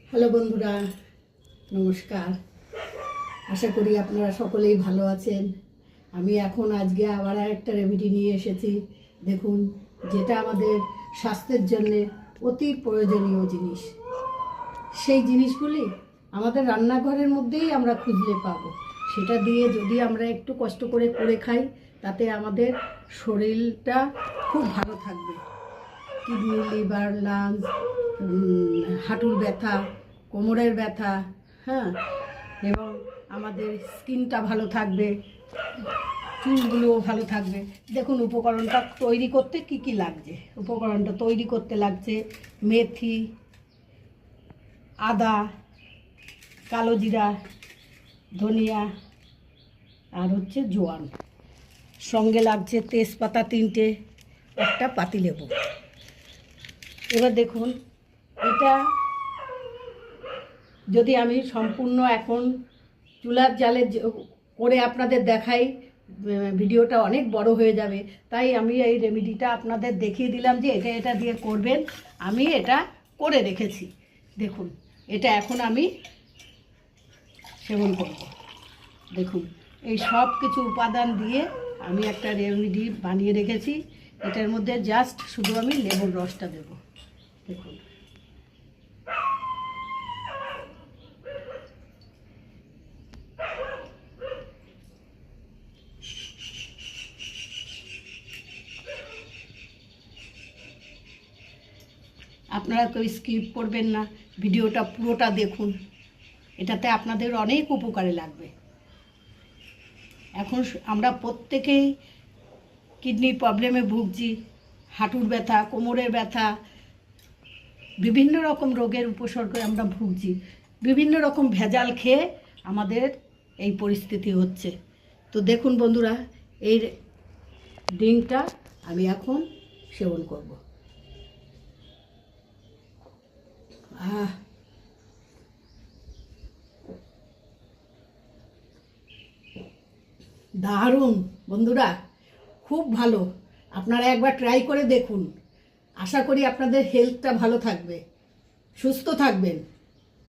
Hello বন্ধুরা, নমস্কার। আশা করি আপনারা সকলেই ভালো আছেন। আমি আজকে আবার একটা রেমেডি নিয়ে এসেছি। দেখুন, যেটা আমাদের স্বাস্থ্যের জন্যে অতি প্রয়োজনীয় জিনিস। সেই জিনিসগুলি আমাদের রান্নাঘরের মধ্যেই আমরা খুঁজলে পাবো। সেটা দিয়ে যদি আমরা একটু কষ্ট করে করে খাই, তাতে আমাদের শরীরটা খুব ভালো থাকবে। কিডনি, লিভার, লাংস, হাঁটুর ব্যথা, কোমরের ব্যথা, হ্যাঁ, এবং আমাদের স্কিনটা ভালো থাকবে, চুলগুলোও ভালো থাকবে। দেখুন উপকরণটা তৈরি করতে কি কি লাগছে। উপকরণটা তৈরি করতে লাগছে মেথি, আদা, কালো জিরা, ধনিয়া আর হচ্ছে জোয়ান। সঙ্গে লাগছে তেজপাতা 3টে, একটা পাতিলেবু। এবার দেখুন, এটা যদি আমি সম্পূর্ণ এখন চুলার জালে করে আপনাদের দেখাই, ভিডিওটা অনেক বড় হয়ে যাবে। তাই আমি এই রেমেডিটা আপনাদের দেখিয়ে দিলাম যে এটা এটা দিয়ে করবেন। আমি এটা করে রেখেছি। দেখুন, এটা এখন আমি সেবন করব। দেখুন, এই সব কিছু উপাদান দিয়ে আমি একটা রেমেডি বানিয়ে রেখেছি। এটার মধ্যে জাস্ট শুধু আমি লেবুর রসটা দেব। দেখুন, আপনারা কেউ স্কিপ করবেন না, ভিডিওটা পুরোটা দেখুন। এটাতে আপনাদের অনেক উপকারে লাগবে। এখন আমরা প্রত্যেকেই কিডনির প্রবলেমে ভুগছি, হাঁটুর ব্যথা, কোমরের ব্যথা, বিভিন্ন রকম রোগের উপসর্গে আমরা ভুগছি। বিভিন্ন রকম ভেজাল খেয়ে আমাদের এই পরিস্থিতি হচ্ছে। তো দেখুন বন্ধুরা, এই ড্রিঙ্কটা আমি এখন সেবন করব। দারুণ বন্ধুরা, খুব ভালো। আপনারা একবার ট্রাই করে দেখুন। আশা করি আপনাদের হেলথটা ভালো থাকবে, সুস্থ থাকবেন।